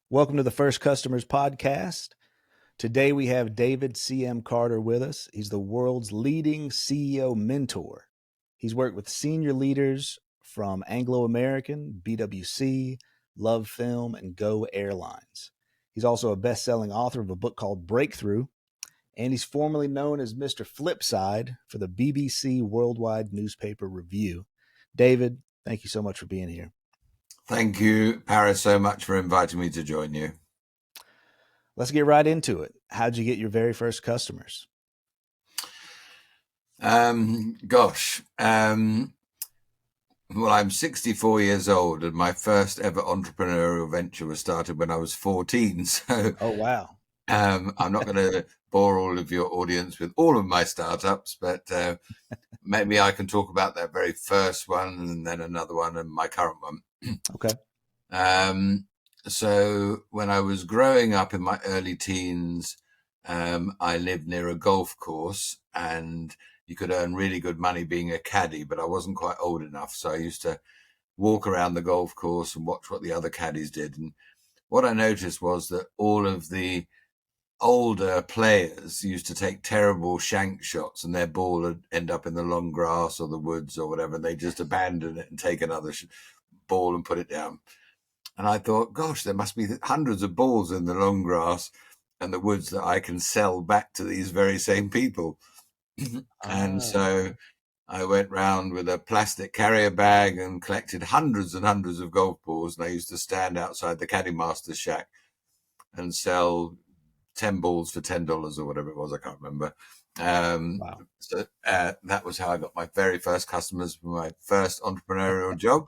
Welcome to the First Customers Podcast. Today we have David C.M. Carter with us. He's the world's leading CEO mentor. He's worked with senior leaders from Anglo American, BWC, Love Film, and Go Airlines. He's also a best-selling author of a book called Breakthrough, and he's formerly known as Mr. Flipside for the BBC Worldwide Newspaper Review. David, thank you so much for being here. Thank you, Paris, so much for inviting me to join you. Let's get right into it. How'd you get your very first customers? Well, I'm 64 years old, and my first ever entrepreneurial venture was started when I was 14. So, Oh, wow. I'm not going to bore all of your audience with all of my startups, but maybe I can talk about that very first one and then another one and my current one. Okay. So when I was growing up in my early teens, I lived near a golf course, and you could earn really good money being a caddy, but I wasn't quite old enough. So I used to walk around the golf course and watch what the other caddies did. And what I noticed was that all of the older players used to take terrible shank shots, and their ball would end up in the long grass or the woods or whatever. And they just abandon it and take another ball and put it down. And I thought, gosh, there must be hundreds of balls in the long grass and the woods that I can sell back to these very same people. And so I went round with a plastic carrier bag and collected hundreds and hundreds of golf balls. And I used to stand outside the Caddy Master's shack and sell 10 balls for $10 or whatever it was. I can't remember. Wow. So that was how I got my very first customers for my first entrepreneurial job.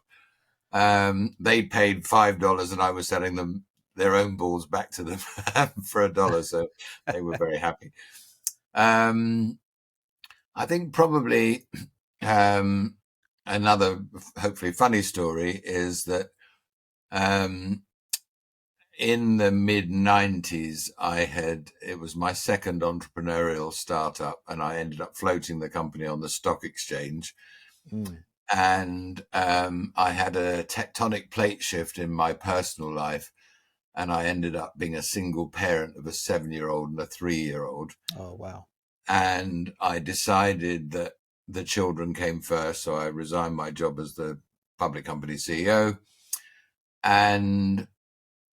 They paid $5 and I was selling them their own balls back to them for $1. So they were very happy. I think probably another hopefully funny story is that in the mid-90s, it was my second entrepreneurial startup, and I ended up floating the company on the stock exchange. And I had a tectonic plate shift in my personal life, and I ended up being a single parent of a 7-year-old and a 3-year-old. Oh, wow. And I decided that the children came first, so I resigned my job as the public company CEO. And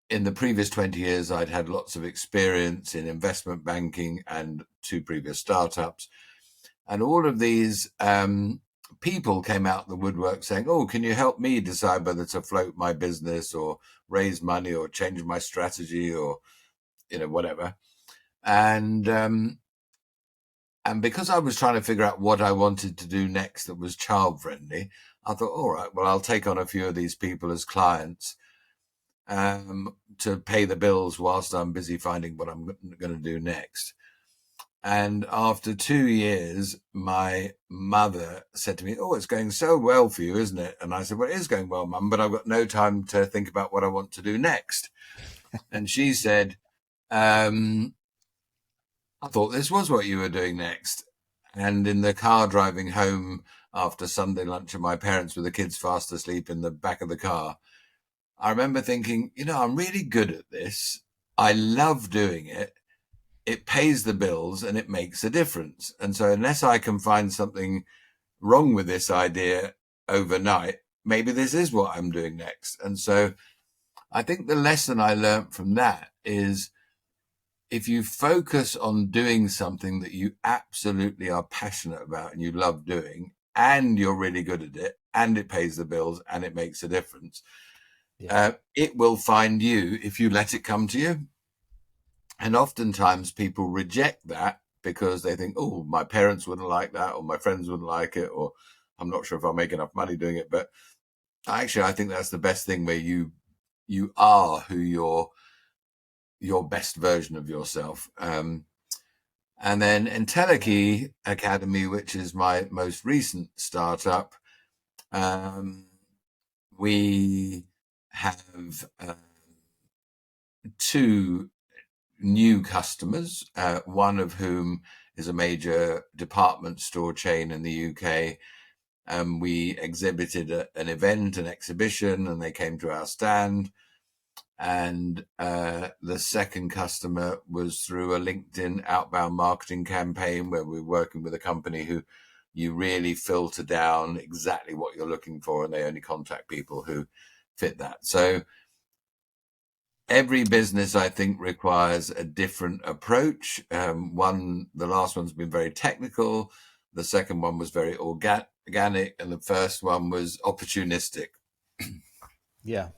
in the previous 20 years, I'd had lots of experience in investment banking and 2 previous startups. And all of these people came out the woodwork saying, oh, can you help me decide whether to float my business or raise money or change my strategy or, whatever. And because I was trying to figure out what I wanted to do next that was child friendly, I thought, all right, well, I'll take on a few of these people as clients to pay the bills whilst I'm busy finding what I'm going to do next. And after 2 years, my mother said to me, oh, it's going so well for you, isn't it? And I said, well, it is going well, Mum, but I've got no time to think about what I want to do next. And she said, I thought this was what you were doing next. And in the car driving home after Sunday lunch, and my parents with the kids fast asleep in the back of the car, I remember thinking, I'm really good at this. I love doing it. It pays the bills and it makes a difference. And so unless I can find something wrong with this idea overnight, maybe this is what I'm doing next. And so I think the lesson I learned from that is if you focus on doing something that you absolutely are passionate about and you love doing, and you're really good at it, and it pays the bills and it makes a difference, it will find you if you let it come to you. And oftentimes people reject that because they think, oh, my parents wouldn't like that, or my friends wouldn't like it, or I'm not sure if I'll make enough money doing it. But actually, I think that's the best thing, where you are who your best version of yourself. And then Entelechy Academy, which is my most recent startup, we have 2 new customers, one of whom is a major department store chain in the UK. We exhibited an event, an exhibition, and they came to our stand. And the second customer was through a LinkedIn outbound marketing campaign where we're working with a company who you really filter down exactly what you're looking for, and they only contact people who fit that. So every business, I think, requires a different approach. The last one's been very technical. The second one was very organic, and the first one was opportunistic. Yeah.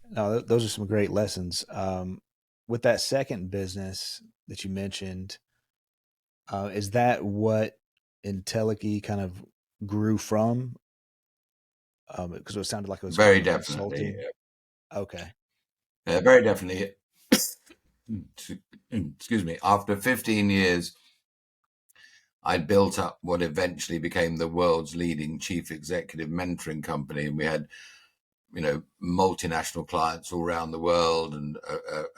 No, those are some great lessons. With that second business that you mentioned, is that what Entelechy kind of grew from? Because it sounded like it was kind Very of a definitely. consulting. Okay. Very definitely. Excuse me. After 15 years, I built up what eventually became the world's leading chief executive mentoring company. And we had, multinational clients all around the world, and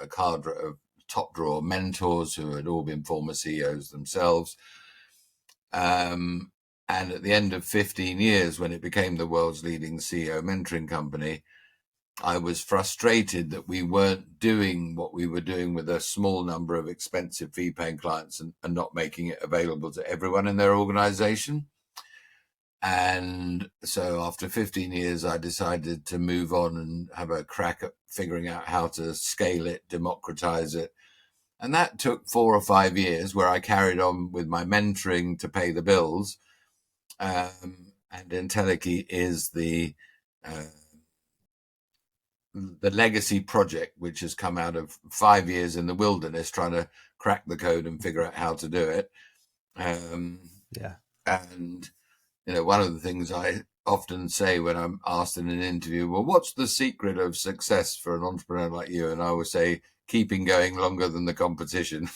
a cadre of top drawer mentors who had all been former CEOs themselves. And at the end of 15 years, when it became the world's leading CEO mentoring company, I was frustrated that we weren't doing what we were doing with a small number of expensive fee-paying clients and not making it available to everyone in their organization. And so after 15 years, I decided to move on and have a crack at figuring out how to scale it, democratize it. And that took 4 or 5 years, where I carried on with my mentoring to pay the bills. And Entelechy is the legacy project, which has come out of 5 years in the wilderness trying to crack the code and figure out how to do it. Yeah. And one of the things I often say when I'm asked in an interview, well, what's the secret of success for an entrepreneur like you? And I always say, keeping going longer than the competition.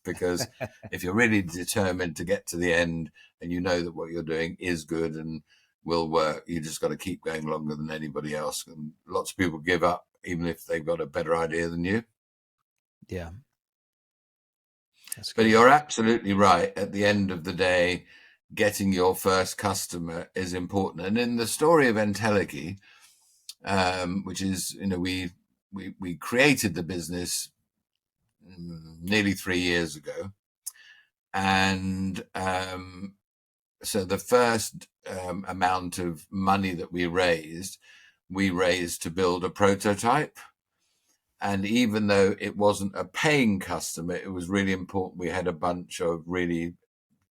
Because if you're really determined to get to the end and you know that what you're doing is good and will work, you just got to keep going longer than anybody else. And lots of people give up, even if they've got a better idea than you. Yeah. That's But good. you're absolutely right. At the end of the day, getting your first customer is important. And in the story of Entelechy, which is, we created the business nearly 3 years ago. And so the first amount of money that we raised to build a prototype. And even though it wasn't a paying customer, it was really important. We had a bunch of really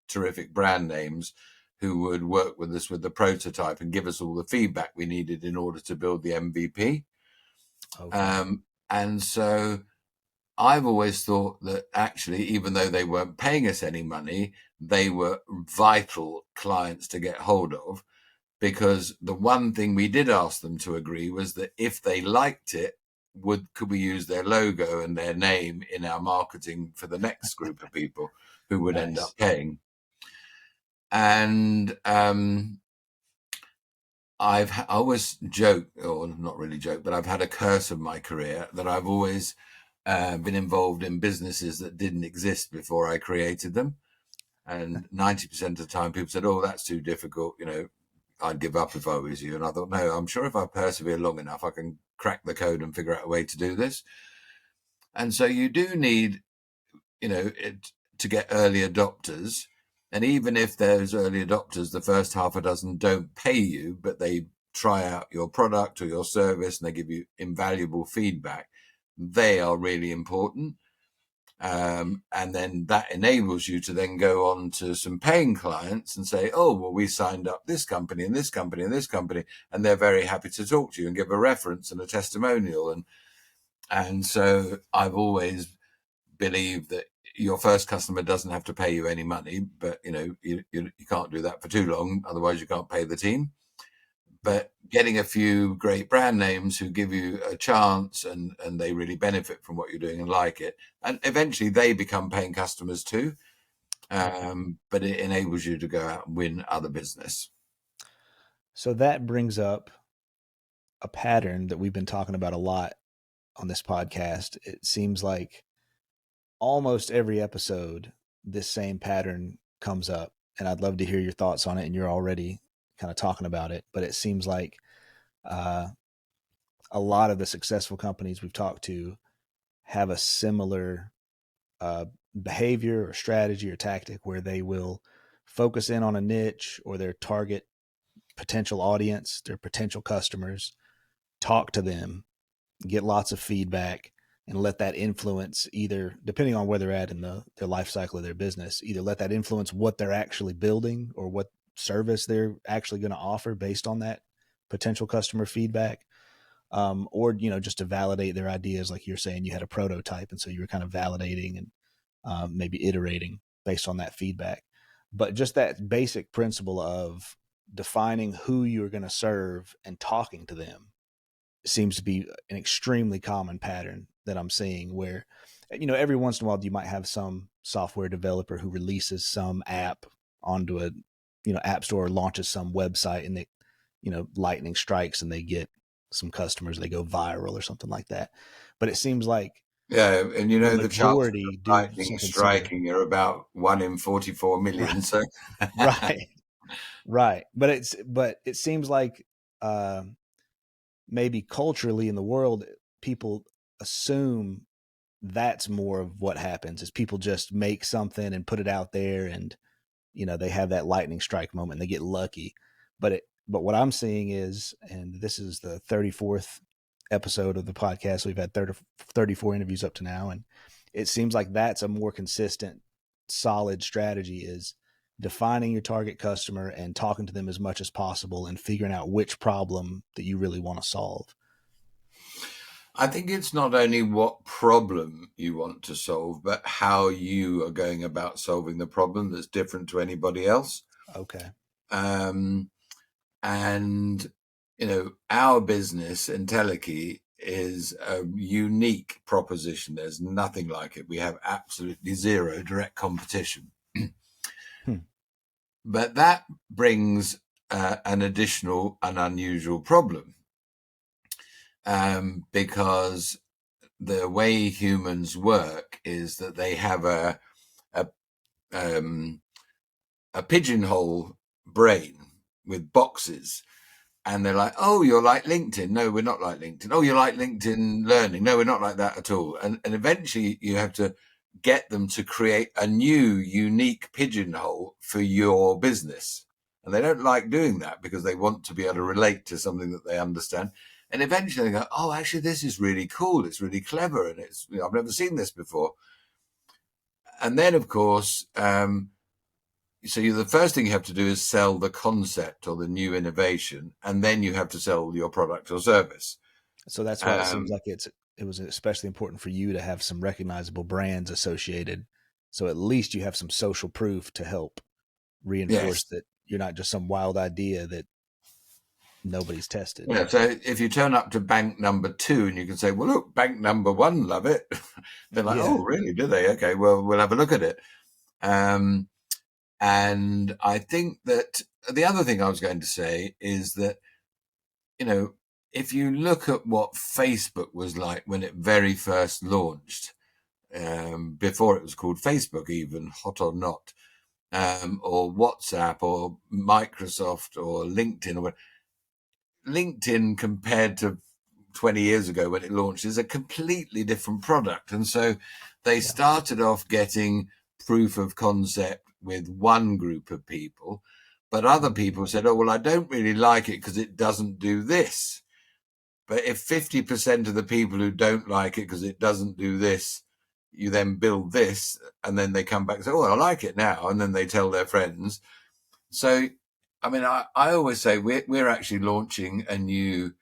terrific brand names who would work with us with the prototype and give us all the feedback we needed in order to build the MVP. Okay. And so I've always thought that actually, even though they weren't paying us any money, they were vital clients to get hold of, because the one thing we did ask them to agree was that if they liked it, could we use their logo and their name in our marketing for the next group of people who would end up Nice. paying. And I always joke, or not really joke, but I've had a curse of my career that I've always been involved in businesses that didn't exist before I created them. And 90% of the time people said, oh, that's too difficult. I'd give up if I was you. And I thought, no, I'm sure if I persevere long enough, I can crack the code and figure out a way to do this. And so you do need, to get early adopters. And even if those early adopters, the first half a dozen, don't pay you, but they try out your product or your service and they give you invaluable feedback, they are really important. And then that enables you to then go on to some paying clients and say, oh, well, we signed up this company and this company and this company, and they're very happy to talk to you and give a reference and a testimonial. And so I've always believed that your first customer doesn't have to pay you any money, but you can't do that for too long, otherwise you can't pay the team. But getting a few great brand names who give you a chance and they really benefit from what you're doing and like it, and eventually they become paying customers too. But it enables you to go out and win other business. So that brings up a pattern that we've been talking about a lot on this podcast. It seems like almost every episode, this same pattern comes up, and I'd love to hear your thoughts on it. And you're already kind of talking about it, but it seems like a lot of the successful companies we've talked to have a similar behavior or strategy or tactic where they will focus in on a niche or their target potential audience, their potential customers, talk to them, get lots of feedback, and let that influence, either depending on where they're at in their life cycle of their business, either let that influence what they're actually building or what service they're actually going to offer based on that potential customer feedback. Or, just to validate their ideas. Like you're saying, you had a prototype, and so you were kind of validating and maybe iterating based on that feedback. But just that basic principle of defining who you're going to serve and talking to them seems to be an extremely common pattern that I'm seeing, where, every once in a while you might have some software developer who releases some app onto a, app store, or launches some website, and they, lightning strikes and they get some customers, they go viral or something like that. But it seems like Yeah, and the the chances of majority do lightning something similar. striking are about 1 in 44 million. Right. So, Right. Right. But it seems like uh, maybe culturally in the world, people assume that's more of what happens, is people just make something and put it out there, and they have that lightning strike moment and they get lucky. But what I'm seeing is, and this is the 34th episode of the podcast, we've had 34 interviews up to now, and it seems like that's a more consistent, solid strategy, is defining your target customer and talking to them as much as possible and figuring out which problem that you really want to solve. I think it's not only what problem you want to solve, but how you are going about solving the problem that's different to anybody else. Okay. And, our business, Entelechy, is a unique proposition. There's nothing like it. We have absolutely zero direct competition. But that brings an additional, an unusual problem. Because the way humans work is that they have a pigeonhole brain with boxes, and they're like, "Oh, you're like LinkedIn. No, we're not like LinkedIn. Oh, you're like LinkedIn Learning. No, we're not like that at all." And eventually you have to get them to create a new, unique pigeonhole for your business. And they don't like doing that because they want to be able to relate to something that they understand. And eventually they go, "Oh, actually, this is really cool. It's really clever. And I've never seen this before." And then, of course, so the first thing you have to do is sell the concept or the new innovation, and then you have to sell your product or service. So that's why it seems like it was especially important for you to have some recognizable brands associated. So at least you have some social proof to help reinforce Yes. that you're not just some wild idea that nobody's tested. Yeah, so if you turn up to bank number 2 and you can say, "Well, look, bank number 1 love it," they're like, Yeah. "Oh, really? Do they? Okay, well, we'll have a look at it." And I think that the other thing I was going to say is that, if you look at what Facebook was like when it very first launched, before it was called Facebook, even, hot or not, or WhatsApp or Microsoft or LinkedIn, or LinkedIn compared to 20 years ago when it launched is a completely different product. And so they started off getting proof of concept with one group of people, but other people said, "Oh, well, I don't really like it because it doesn't do this." But if 50% of the people who don't like it because it doesn't do this, you then build this, and then they come back and say, "Oh, I like it now," and then they tell their friends. So, I mean, I always say we're actually launching a new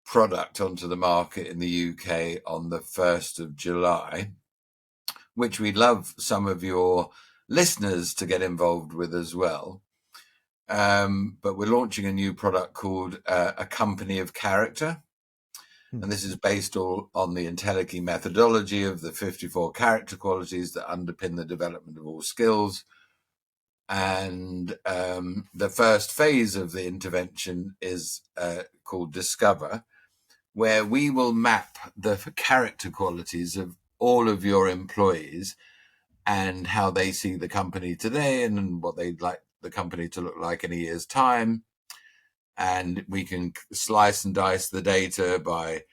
product onto the market in the UK on the 1st of July, which we'd love some of your listeners to get involved with as well. But we're launching a new product called A Company of Character. And this is based all on the Entelechy methodology of the 54 character qualities that underpin the development of all skills. And the first phase of the intervention is called Discover, where we will map the character qualities of all of your employees and how they see the company today and what they'd like the company to look like in a year's time. and we can slice and dice the data by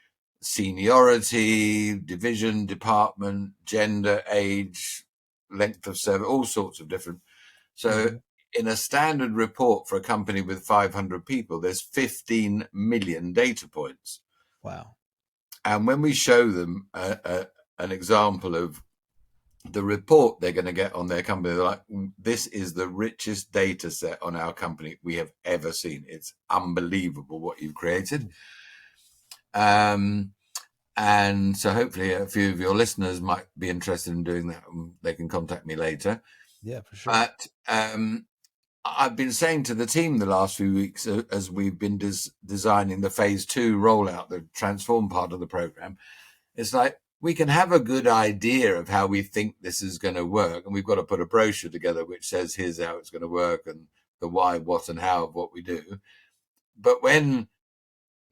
seniority, division, department, gender, age, length of service, all sorts of different. So in a standard report for a company with 500 people, there's 15 million data points. Wow. And when we show them an example of the report they're going to get on their company, they're like, this is the richest data set on our company we have ever seen. It's unbelievable what you've created. And so hopefully a few of your listeners might be interested in doing that. They can contact me later. Yeah, for sure. But I've been saying to the team the last few weeks, as we've been designing the phase 2 rollout, the transform part of the program, it's like, we can have a good idea of how we think this is going to work. And we've got to put a brochure together which says, here's how it's going to work and the why, what, and how of what we do. But when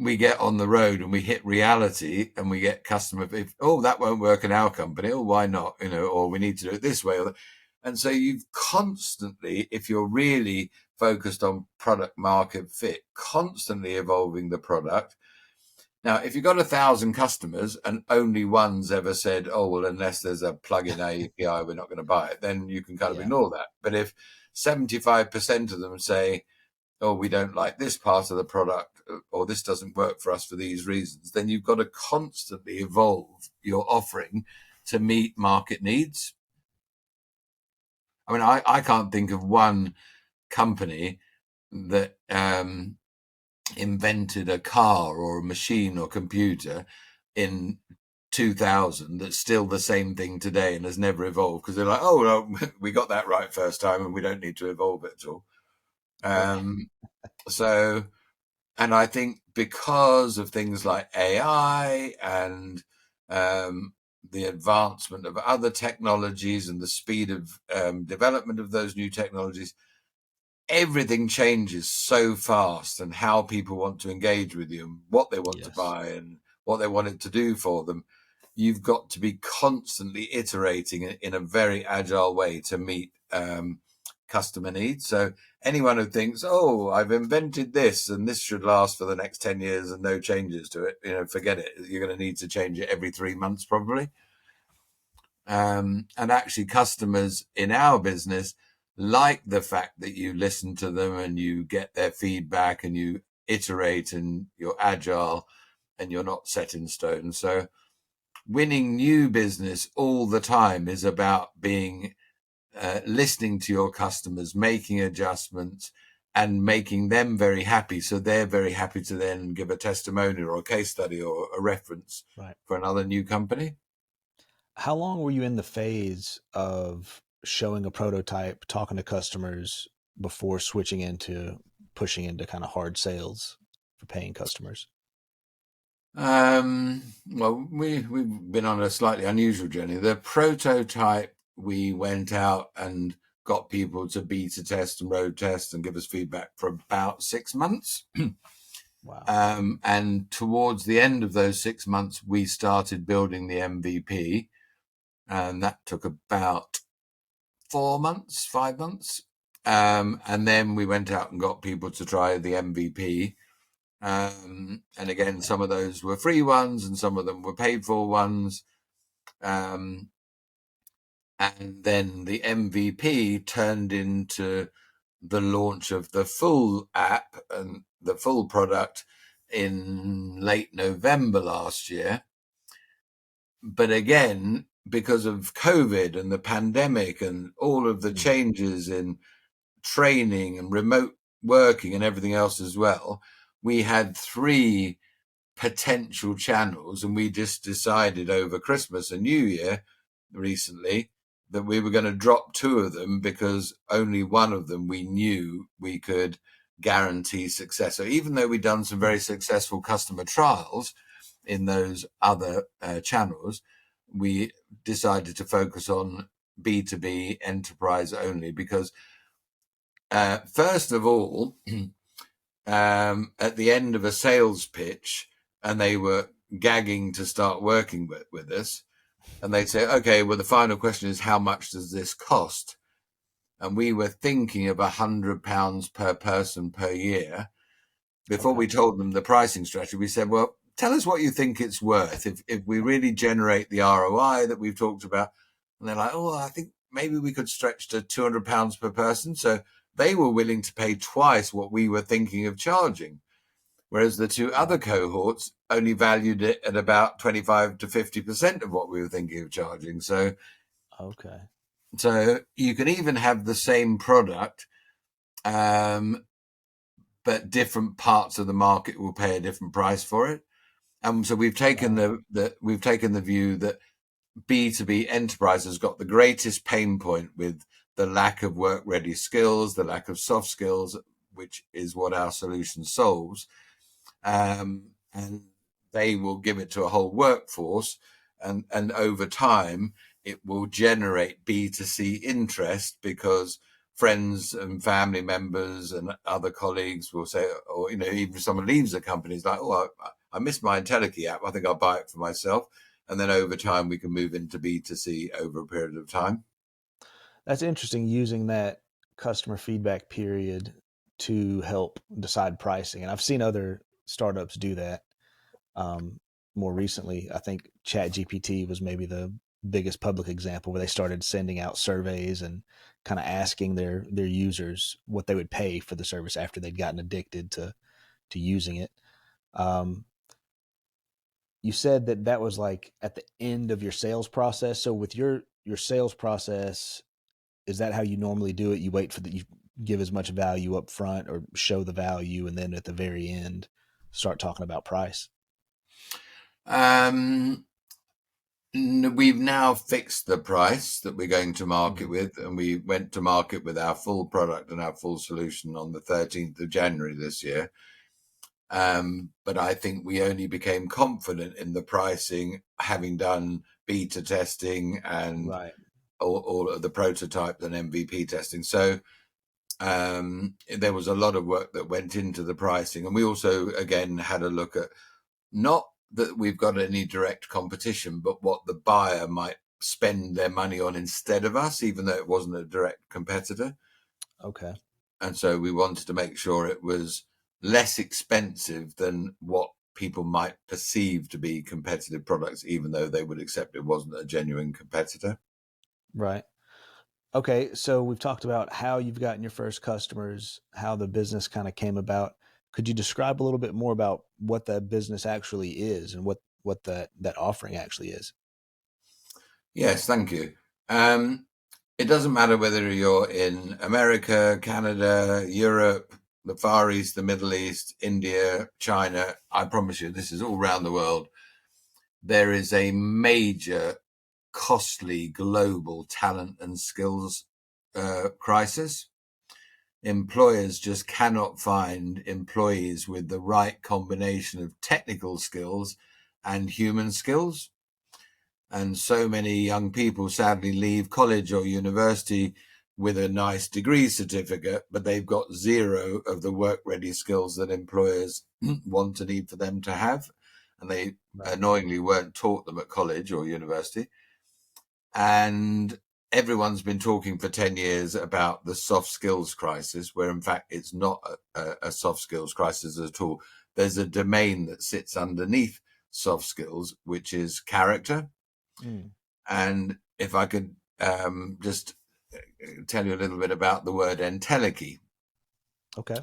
we get on the road and we hit reality and we get customer, that won't work in our company. Oh, why not? Or we need to do it this way. And so you've constantly, if you're really focused on product market fit, constantly evolving the product. Now, if you've got 1,000 customers and only one's ever said, oh, well, unless there's a plug-in API, we're not going to buy it, then you can kind of ignore that. But if 75% of them say, oh, we don't like this part of the product, or this doesn't work for us for these reasons, then you've got to constantly evolve your offering to meet market needs. I mean, I can't think of one company that invented a car or a machine or computer in 2000 that's still the same thing today and has never evolved, because they're like, oh, no, we got that right first time and we don't need to evolve it at all. So, and I think because of things like AI and the advancement of other technologies and the speed of development of those new technologies, everything changes so fast, and how people want to engage with you and what they want to buy and what they want it to do for them. You've got to be constantly iterating in a very agile way to meet customer needs. So anyone who thinks, oh, I've invented this and this should last for the next 10 years and no changes to it, forget it. You're going to need to change it every 3 months probably. And actually customers in our business like the fact that you listen to them and you get their feedback and you iterate and you're agile and you're not set in stone. So winning new business all the time is about being listening to your customers, making adjustments and making them very happy. So they're very happy to then give a testimonial or a case study or a reference for another new company. How long were you in the phase of showing a prototype, talking to customers before switching into pushing into kind of hard sales for paying customers? Well, we've been on a slightly unusual journey. The prototype, we went out and got people to beta test and road test and give us feedback for about 6 months. Wow. And towards the end of those 6 months, we started building the MVP, and that took about 4 months, 5 months. And then we went out and got people to try the MVP. And again, some of those were free ones and some of them were paid for ones. And then the MVP turned into the launch of the full app and the full product in late November last year. But again, because of COVID and the pandemic and all of the changes in training and remote working and everything else as well, we had 3 potential channels, and we just decided over Christmas and New Year recently that we were going to drop 2 of them because only one of them we knew we could guarantee success. So even though we'd done some very successful customer trials in those other channels, we decided to focus on B2B enterprise only because first of all, at the end of a sales pitch, and they were gagging to start working with us, and they'd say, okay, well, the final question is, how much does this cost? And we were thinking of £100 per person per year. before we told them the pricing strategy, we said, well, tell us what you think it's worth if we really generate the ROI that we've talked about. And they're like, oh, I think maybe we could stretch to £200 per person. So they were willing to pay twice what we were thinking of charging. Whereas the two other cohorts only valued it at about 25 to 50% of what we were thinking of charging. So, so you can even have the same product, but different parts of the market will pay a different price for it. So we've taken we've taken the view that B2B enterprise has got the greatest pain point with the lack of work-ready skills, the lack of soft skills, which is what our solution solves. And they will give it to a whole workforce, and over time it will generate B2C interest, because friends and family members and other colleagues will say, or even if someone leaves the company, it's like, oh, I missed my Entelechy app, I think I'll buy it for myself. And then over time we can move into B2C over a period of time. That's interesting, using that customer feedback period to help decide pricing. And I've seen other startups do that. More recently, I think ChatGPT was maybe the biggest public example, where they started sending out surveys and kind of asking their users what they would pay for the service after they'd gotten addicted to using it. You said that was like at the end of your sales process. So with your sales process, is that how you normally do it? You wait for you give as much value up front, or show the value, and then at the very end start talking about price? We've now fixed the price that we're going to market with, and we went to market with our full product and our full solution on the 13th of January this year. But I think we only became confident in the pricing having done beta testing and all of the prototype and MVP testing. So there was a lot of work that went into the pricing. And we also, again, had a look at not that we've got any direct competition, but what the buyer might spend their money on instead of us, even though it wasn't a direct competitor. Okay. And so we wanted to make sure it was less expensive than what people might perceive to be competitive products, even though they would accept it wasn't a genuine competitor. Right. Okay. So we've talked about how you've gotten your first customers, how the business kind of came about. Could you describe a little bit more about what that business actually is, and what that offering actually is? Yes, thank you. It doesn't matter whether you're in America, Canada, Europe, the Far East, the Middle East, India, China. I promise you, this is all around the world. There is a major, costly global talent and skills crisis. Employers just cannot find employees with the right combination of technical skills and human skills. And so many young people sadly leave college or university with a nice degree certificate, but they've got zero of the work-ready skills that employers want and need for them to have. And they annoyingly weren't taught them at college or university. And everyone's been talking for 10 years about the soft skills crisis, where in fact it's not a soft skills crisis at all. There's a domain that sits underneath soft skills, which is character. And if I could just tell you a little bit about the word entelechy. Okay.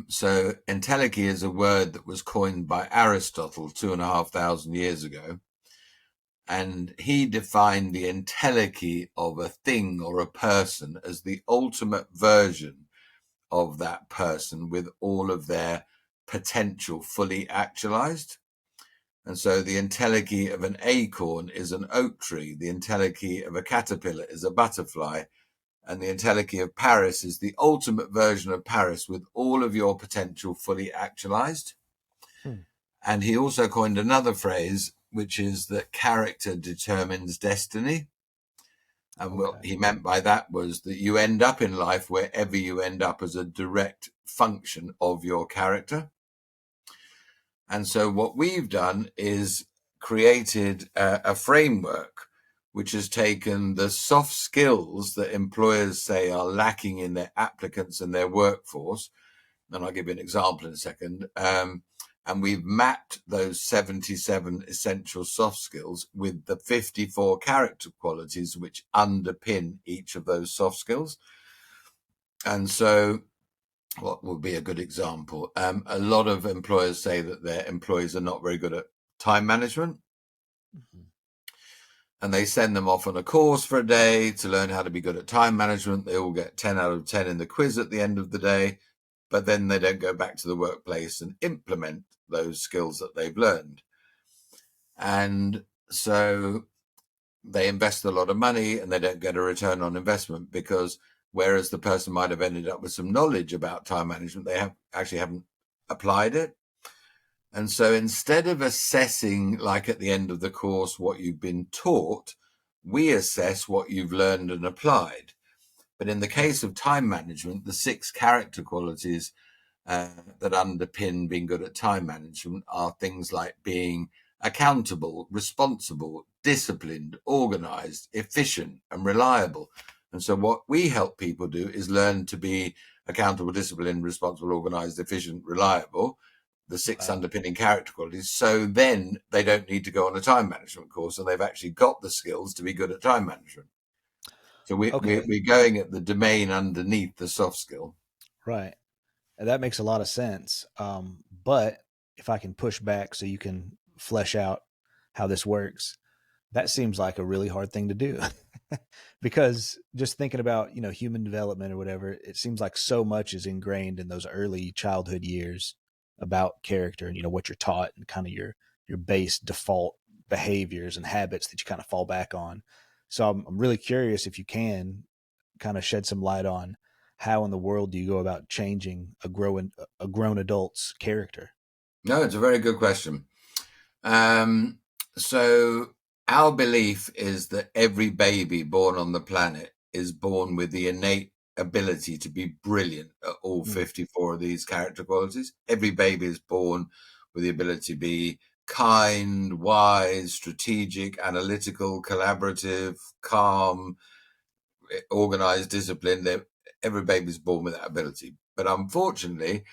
So entelechy is a word that was coined by Aristotle 2,500 years ago. And he defined the entelechy of a thing or a person as the ultimate version of that person, with all of their potential fully actualized. And so the entelechy of an acorn is an oak tree. The entelechy of a caterpillar is a butterfly. And the entelechy of Paris is the ultimate version of Paris, with all of your potential fully actualized. And he also coined another phrase, which is that character determines destiny. And what he meant by that was that you end up in life wherever you end up as a direct function of your character. And so what we've done is created a framework which has taken the soft skills that employers say are lacking in their applicants and their workforce, and I'll give you an example in a second. And we've mapped those 77 essential soft skills with the 54 character qualities which underpin each of those soft skills. And so what would be a good example? A lot of employers say that their employees are not very good at time management. Mm-hmm. And they send them off on a course for a day to learn how to be good at time management. They all get 10 out of 10 in the quiz at the end of the day, but then they don't go back to the workplace and implement those skills that they've learned. And so they invest a lot of money and they don't get a return on investment, because whereas the person might have ended up with some knowledge about time management, they haven't applied it. And so instead of assessing, like at the end of the course, what you've been taught, we assess what you've learned and applied. But in the case of time management, the 6 character qualities that underpin being good at time management are things like being accountable, responsible, disciplined, organized, efficient, and reliable. And so what we help people do is learn to be accountable, disciplined, responsible, organized, efficient, reliable, the 6 underpinning character qualities. So then they don't need to go on a time management course, and they've actually got the skills to be good at time management. So we're going at the domain underneath the soft skill. Right. And that makes a lot of sense. But if I can push back so you can flesh out how this works, that seems like a really hard thing to do. Because just thinking about, human development or whatever, it seems like so much is ingrained in those early childhood years about character and, what you're taught and kind of your base default behaviors and habits that you kind of fall back on. So I'm really curious if you can kind of shed some light on how in the world do you go about changing a grown adult's character? No, it's a very good question. So our belief is that every baby born on the planet is born with the innate ability to be brilliant at all 54 of these character qualities. Every baby is born with the ability to be kind, wise, strategic, analytical, collaborative, calm, organized, disciplined. Every baby is born with that ability. But unfortunately,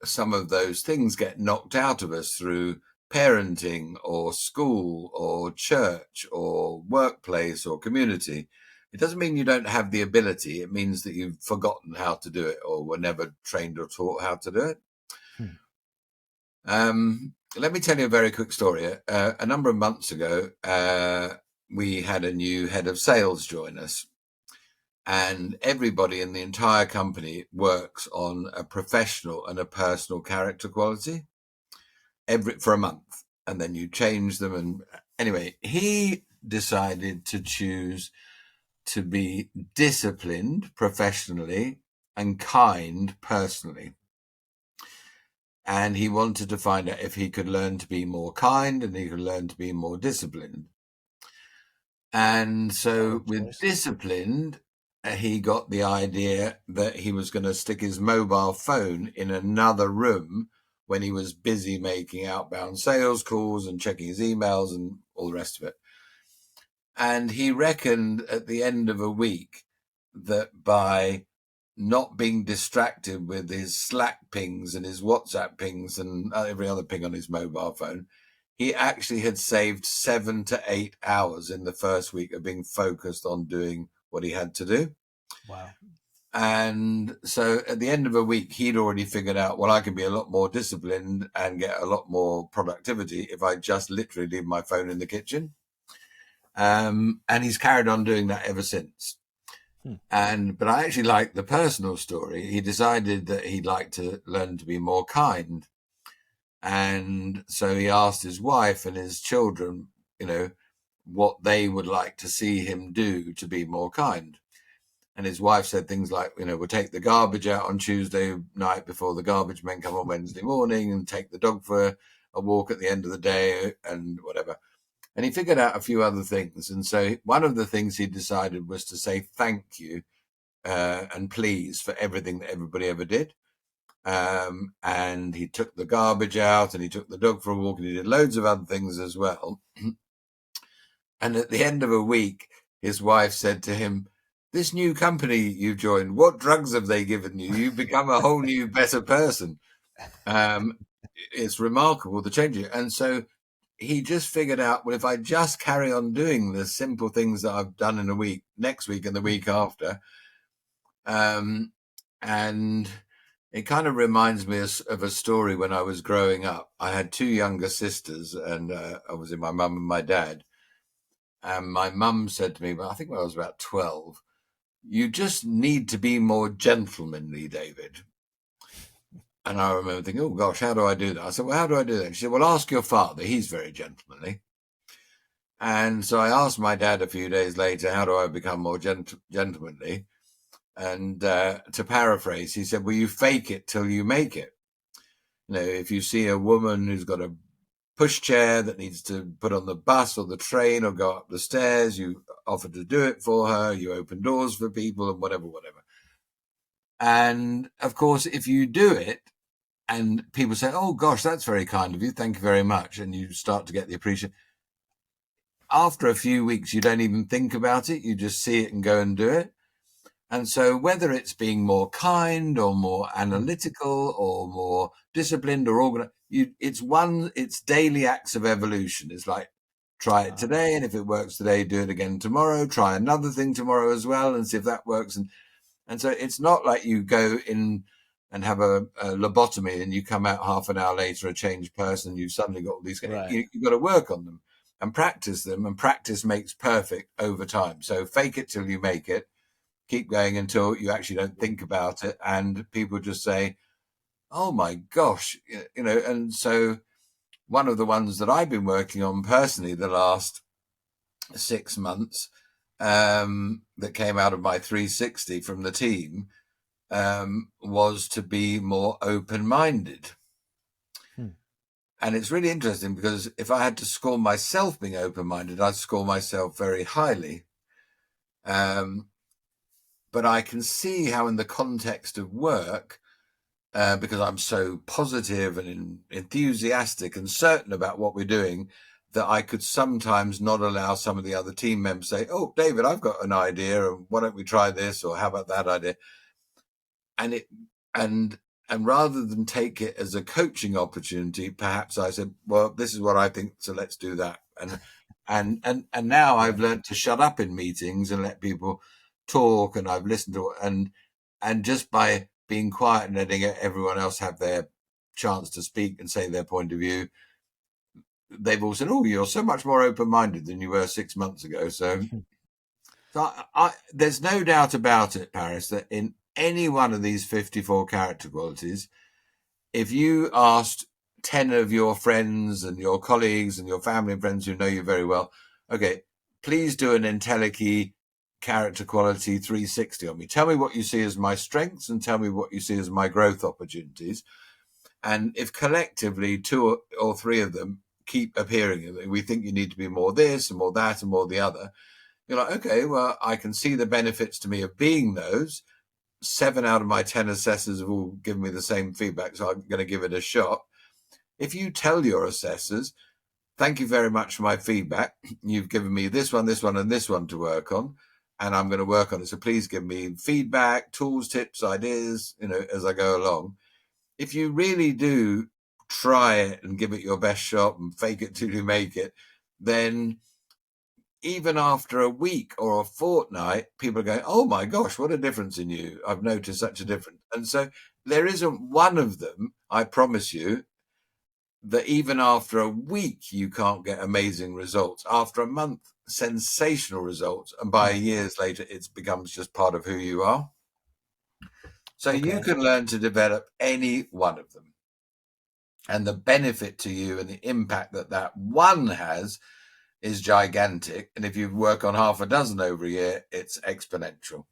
some of those things get knocked out of us through parenting or school or church or workplace or community. It doesn't mean you don't have the ability. It means that you've forgotten how to do it or were never trained or taught how to do it. Let me tell you a very quick story. A number of months ago, we had a new head of sales join us. And everybody in the entire company works on a professional and a personal character quality for a month. And then you change them. And anyway, he decided to choose to be disciplined professionally and kind personally. And he wanted to find out if he could learn to be more kind and he could learn to be more disciplined. And so with disciplined, he got the idea that he was going to stick his mobile phone in another room when he was busy making outbound sales calls and checking his emails and all the rest of it. And he reckoned at the end of a week that by not being distracted with his Slack pings and his WhatsApp pings and every other ping on his mobile phone, he actually had saved 7 to 8 hours in the first week of being focused on doing what he had to do. Wow. And so at the end of a week, he'd already figured out, well, I can be a lot more disciplined and get a lot more productivity if I just literally leave my phone in the kitchen. And he's carried on doing that ever since. But I actually like the personal story. He decided that he'd like to learn to be more kind. And so he asked his wife and his children, what they would like to see him do to be more kind. And his wife said things like, we'll take the garbage out on Tuesday night before the garbage men come on Wednesday morning, and take the dog for a walk at the end of the day and whatever. And he figured out a few other things. And so one of the things he decided was to say thank you and please for everything that everybody ever did. And he took the garbage out and he took the dog for a walk and he did loads of other things as well. And at the end of a week, his wife said to him, this new company you've joined, what drugs have they given you? You've become a whole new, better person. It's remarkable the change. And so he just figured out, well, if I just carry on doing the simple things that I've done in a week, next week and the week after, and it kind of reminds me of a story when I was growing up. I had two younger sisters, and obviously my mum and my dad. And my mum said to me, well, I think when I was about 12, you just need to be more gentlemanly, David. And I remember thinking, oh, gosh, how do I do that? I said, well, how do I do that? She said, well, ask your father. He's very gentlemanly. And so I asked my dad a few days later, how do I become more gentlemanly? And to paraphrase, he said, well, you fake it till you make it. You know, if you see a woman who's got a pushchair that needs to put on the bus or the train or go up the stairs, you offer to do it for her, you open doors for people and whatever. And of course, if you do it and people say, oh gosh, that's very kind of you, thank you very much, and you start to get the appreciation, after a few weeks, you don't even think about it, you just see it and go and do it. And so whether it's being more kind or more analytical or more disciplined or organized, it's daily acts of evolution. It's like, try it today, and if it works today, do it again tomorrow. Try another thing tomorrow as well, and see if that works. And so it's not like you go in and have a lobotomy and you come out half an hour later a changed person. You've suddenly got all these. Right. You've got to work on them and practice them, and practice makes perfect over time. So fake it till you make it. Keep going until you actually don't think about it, and people just say, oh my gosh, you know. And so one of the ones that I've been working on personally the last 6 months, that came out of my 360 from the team, was to be more open-minded. And it's really interesting because if I had to score myself being open-minded, I'd score myself very highly. But I can see how in the context of work, because I'm so positive and enthusiastic and certain about what we're doing, that I could sometimes not allow some of the other team members to say, oh, David, I've got an idea, and why don't we try this? Or how about that idea? And rather than take it as a coaching opportunity, perhaps I said, well, this is what I think, so let's do that. And now I've learned to shut up in meetings and let people talk, and I've listened to and just by being quiet and letting everyone else have their chance to speak and say their point of view, they've all said, oh, you're so much more open-minded than you were 6 months ago. So there's no doubt about it, Paris, that in any one of these 54 character qualities, if you asked 10 of your friends and your colleagues and your family and friends who know you very well, okay, please do an Entelechy character quality 360 on me. Tell me what you see as my strengths and tell me what you see as my growth opportunities. And if collectively 2 or 3 of them keep appearing, we think you need to be more this and more that and more the other, you're like, okay, well, I can see the benefits to me of being those. 7 out of my 10 assessors have all given me the same feedback, so I'm going to give it a shot. If you tell your assessors, thank you very much for my feedback, you've given me this one, and this one to work on, and I'm going to work on it, so please give me feedback, tools, tips, ideas, as I go along. If you really do try it and give it your best shot and fake it till you make it, then even after a week or a fortnight, people are going, oh my gosh, what a difference in you. I've noticed such a difference. And so there isn't one of them, I promise you, that even after a week, you can't get amazing results. After a month, sensational results. And by years later, it becomes just part of who you are. So you can learn to develop any one of them. And the benefit to you and the impact that one has is gigantic. And if you work on half a dozen over a year, it's exponential.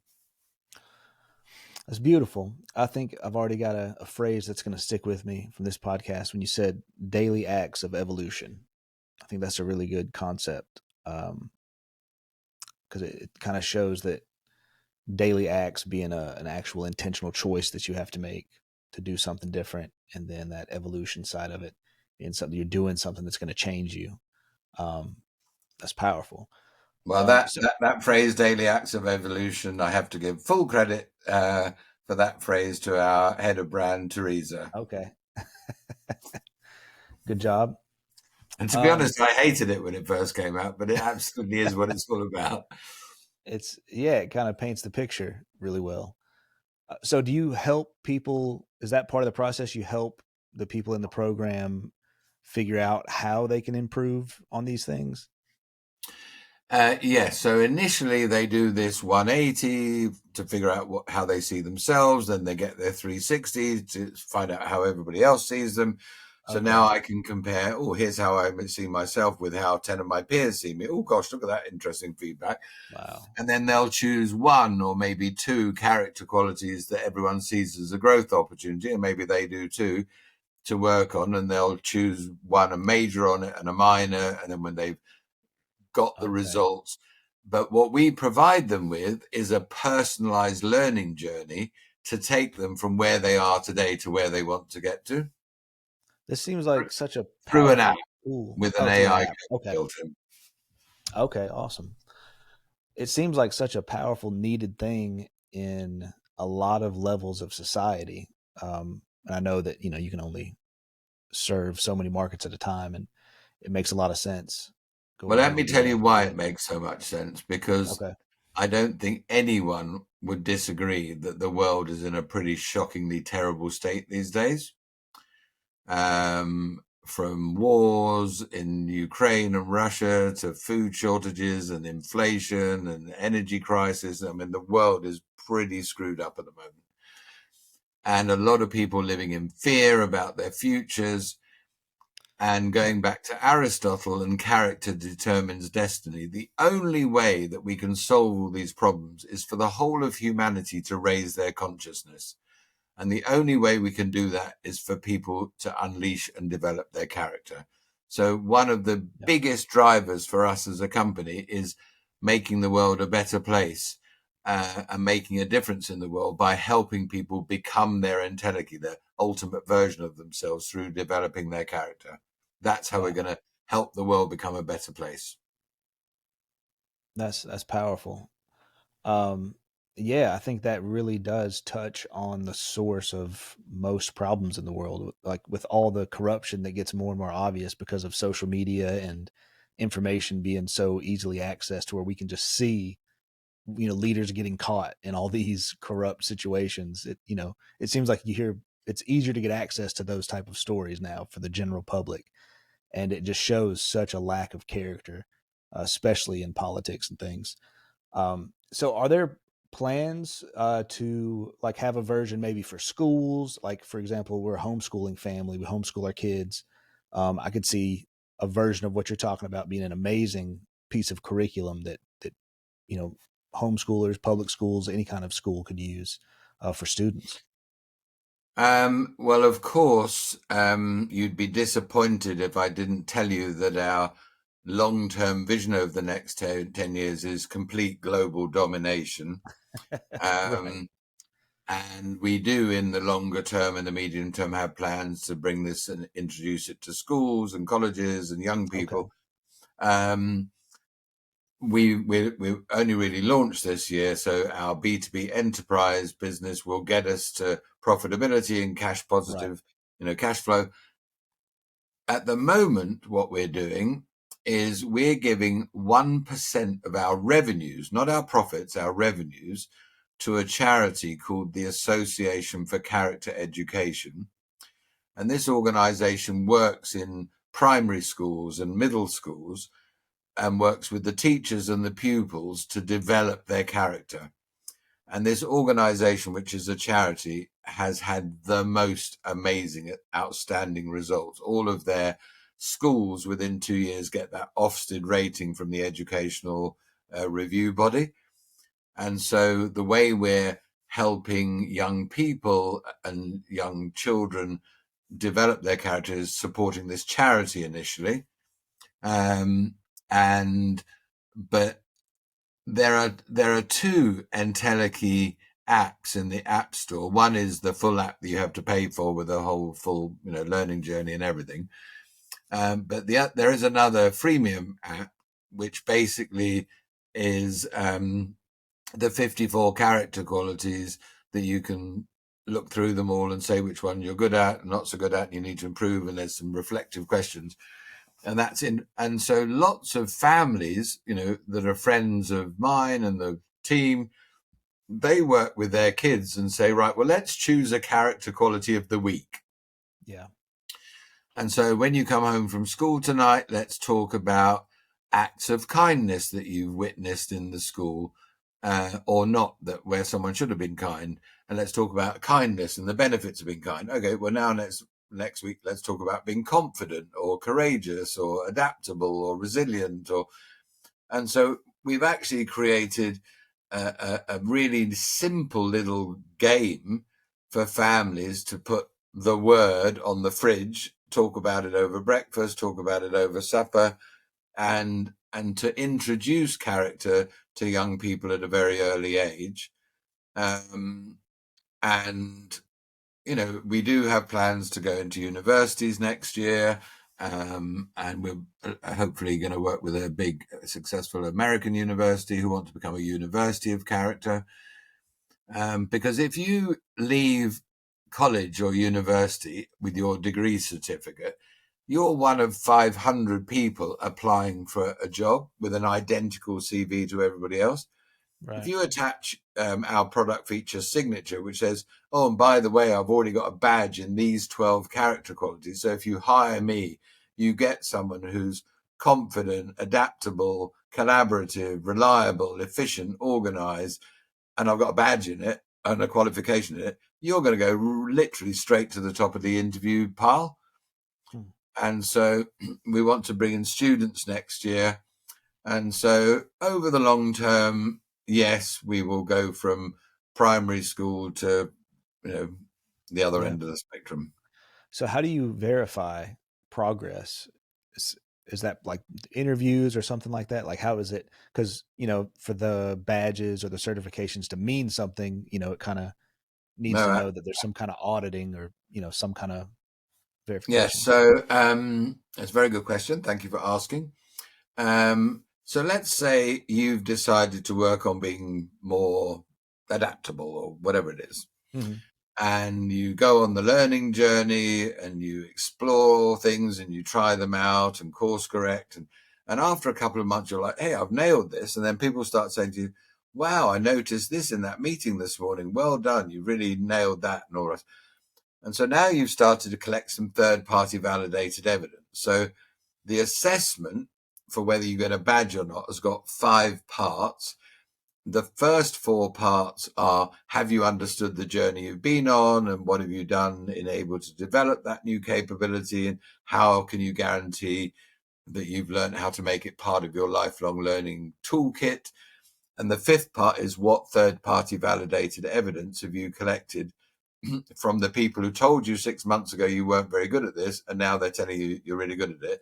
That's beautiful. I think I've already got a phrase that's going to stick with me from this podcast when you said daily acts of evolution. I think that's a really good concept because it kind of shows that daily acts being an actual intentional choice that you have to make to do something different, and then that evolution side of it being something you're doing something that's going to change you. That's powerful. Well, So that phrase, daily acts of evolution, I have to give full credit for that phrase to our head of brand, Teresa. okay, good job. And to be Um, honest, I hated it when it first came out, but it absolutely is what it's all about. it's yeah, it kind of paints the picture really well. So, do you help people? Is that part of the process? You help the people in the program figure out how they can improve on these things. Yes. So initially they do this 180 to figure out how they see themselves. Then they get their 360 to find out how everybody else sees them. So now Okay. I can compare, oh, here's how I see myself with how 10 of my peers see me. Oh, gosh, look at that interesting feedback. Wow. And then they'll choose one or maybe two character qualities that everyone sees as a growth opportunity. And maybe they do too, to work on. And they'll choose one, a major on it and a minor. And then when they've got the Okay. results. But what we provide them with is a personalized learning journey to take them from where they are today to where they want to get to This seems like such a through an app powerful tool. with an Oh, through an AI app. Okay. built in. Okay. Awesome. It seems like such a powerful, needed thing in a lot of levels of society. And I know that you can only serve so many markets at a time, and it makes a lot of sense Well, going let ahead me and doing tell you that. why it makes so much sense because Okay. I don't think anyone would disagree that the world is in a pretty shockingly terrible state these days. From wars in Ukraine and Russia to food shortages and inflation and energy crisis. I mean, the world is pretty screwed up at the moment. And a lot of people living in fear about their futures. And going back to Aristotle and character determines destiny, the only way that we can solve all these problems is for the whole of humanity to raise their consciousness. And the only way we can do that is for people to unleash and develop their character. So one of the Yeah. biggest drivers for us as a company is making the world a better place and making a difference in the world by helping people become their entelechy, their ultimate version of themselves through developing their character. That's how we're Wow. going to help the world become a better place. That's powerful. Um, yeah, I think that really does touch on the source of most problems in the world, like with all the corruption that gets more and more obvious because of social media and information being so easily accessed to where we can just see, leaders getting caught in all these corrupt situations. It seems like it's easier to get access to those type of stories now for the general public, and it just shows such a lack of character, especially in politics and things. So are there plans to like have a version maybe for schools? Like for example, we're a homeschooling family. We homeschool our kids. I could see a version of what you're talking about being an amazing piece of curriculum that you know homeschoolers, public schools, any kind of school could use for students. Well, of course, you'd be disappointed if I didn't tell you that our long-term vision over the next 10 years is complete global domination. Right. Um, and we do, in the longer term and the medium term, have plans to bring this and introduce it to schools and colleges and young Okay. people. Um, we only really launched this year, so our B2B enterprise business will get us to profitability and cash Right. positive, cash flow. At the moment, what we're doing is we're giving 1% of our revenues, not our profits, our revenues, to a charity called the Association for Character Education. And this organization works in primary schools and middle schools and works with the teachers and the pupils to develop their character. And this organization, which is a charity, has had the most amazing, outstanding results. All of their schools within 2 years get that Ofsted rating from the educational review body. And so the way we're helping young people and young children develop their character is supporting this charity initially. And but there are two Entelechy apps in the App Store. One is the full app that you have to pay for with a whole full learning journey and everything. But there is another freemium app which basically is the 54 character qualities that you can look through them all and say which one you're good at and not so good at, and you need to improve. And there's some reflective questions. And that's in, and so lots of families, that are friends of mine and the team, they work with their kids and say, right, well, let's choose a character quality of the week. Yeah. And so when you come home from school tonight, let's talk about acts of kindness that you've witnessed in the school, or not, that where someone should have been kind. And let's talk about kindness and the benefits of being kind. Okay, well, now next week, let's talk about being confident or courageous or adaptable or resilient. And so we've actually created a really simple little game for families to put the word on the fridge, talk about it over breakfast, talk about it over supper, and to introduce character to young people at a very early age. And we do have plans to go into universities next year, and we're hopefully going to work with a big, successful American university who want to become a university of character. Because if you leave college or university with your degree certificate, you're one of 500 people applying for a job with an identical CV to everybody else. Right. If you attach our product feature signature, which says, oh, and by the way, I've already got a badge in these 12 character qualities. So if you hire me, you get someone who's confident, adaptable, collaborative, reliable, efficient, organized, and I've got a badge in it and a qualification in it, you're going to go literally straight to the top of the interview pile. And so we want to bring in students next year. And so over the long term, yes, we will go from primary school to, the other end of the spectrum. So how do you verify progress? Is that like interviews or something like that? Like, how is it? Because, for the badges or the certifications to mean something, it kind of needs to know that there's some kind of auditing or, some kind of verification. Yes. So that's a very good question. Thank you for asking. So let's say you've decided to work on being more adaptable or whatever it is. Mm-hmm. And you go on the learning journey and you explore things and you try them out and course correct. And after a couple of months, you're like, hey, I've nailed this. And then people start saying to you, wow, I noticed this in that meeting this morning. Well done. You really nailed that and all that. And so now you've started to collect some third-party validated evidence. So the assessment for whether you get a badge or not has got 5 parts. The first 4 parts are, have you understood the journey you've been on and what have you done in able to develop that new capability, and how can you guarantee that you've learned how to make it part of your lifelong learning toolkit? And the 5th part is, what third-party validated evidence have you collected from the people who told you 6 months ago you weren't very good at this and now they're telling you you're really good at it.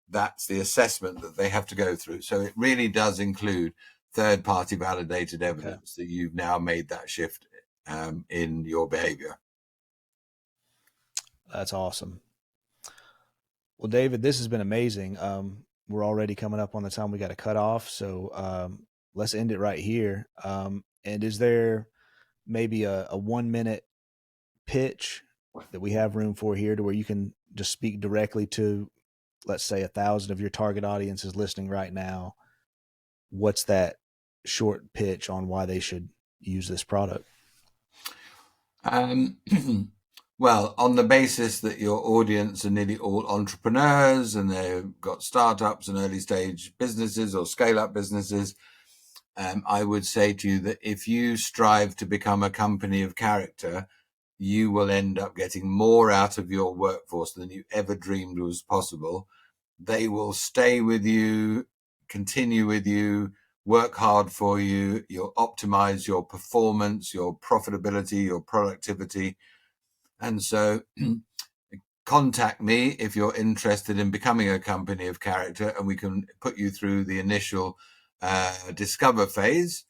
That's the assessment that they have to go through. So it really does include third-party validated evidence that you've now made that shift in your behavior. That's awesome. Well, David, this has been amazing. We're already coming up on the time we got to cut off, so let's end it right here. And is there maybe a 1-minute pitch that we have room for here to where you can just speak directly to, let's say, 1,000 of your target audience is listening right now? What's that short pitch on why they should use this product? Well, on the basis that your audience are nearly all entrepreneurs and they've got startups and early stage businesses or scale up businesses, I would say to you that if you strive to become a company of character, you will end up getting more out of your workforce than you ever dreamed was possible. They will stay with you, continue with you, work hard for you. You'll optimize your performance, your profitability, your productivity. And so contact me if you're interested in becoming a company of character, and we can put you through the initial discover phase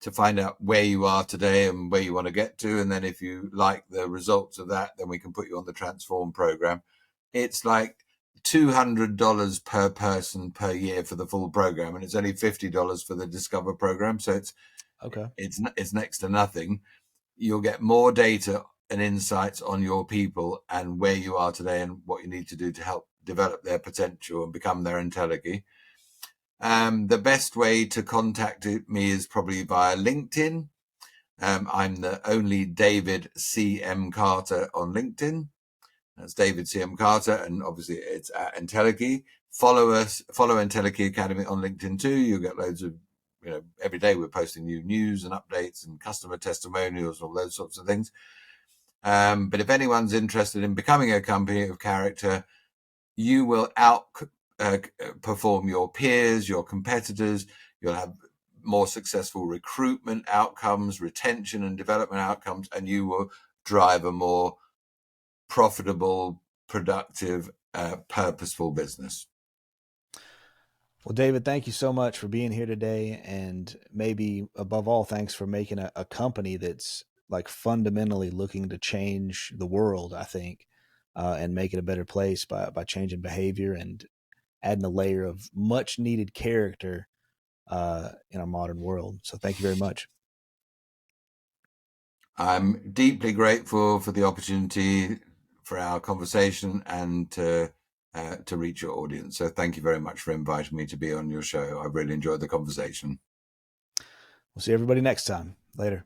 to find out where you are today and where you want to get to. And then if you like the results of that, then we can put you on the transform program. It's like $200 per person per year for the full program, and it's only $50 for the Discover program. So it's next to nothing. You'll get more data and insights on your people and where you are today and what you need to do to help develop their potential and become their IntelliKey. The best way to contact me is probably via LinkedIn. I'm the only David C.M. Carter on LinkedIn. That's David C.M. Carter, and obviously it's at IntelliKey. Follow IntelliKey Academy on LinkedIn too. You'll get loads of, every day we're posting new news and updates and customer testimonials, all those sorts of things. But if anyone's interested in becoming a company of character, you will outperform your peers, your competitors. You'll have more successful recruitment outcomes, retention and development outcomes, and you will drive a more profitable, productive, purposeful business. Well, David, thank you so much for being here today. And maybe above all, thanks for making a company that's like fundamentally looking to change the world, I think, and make it a better place by changing behavior and adding a layer of much needed character in our modern world. So thank you very much. I'm deeply grateful for the opportunity for our conversation and to reach your audience. So thank you very much for inviting me to be on your show. I really enjoyed the conversation. We'll see everybody next time. Later.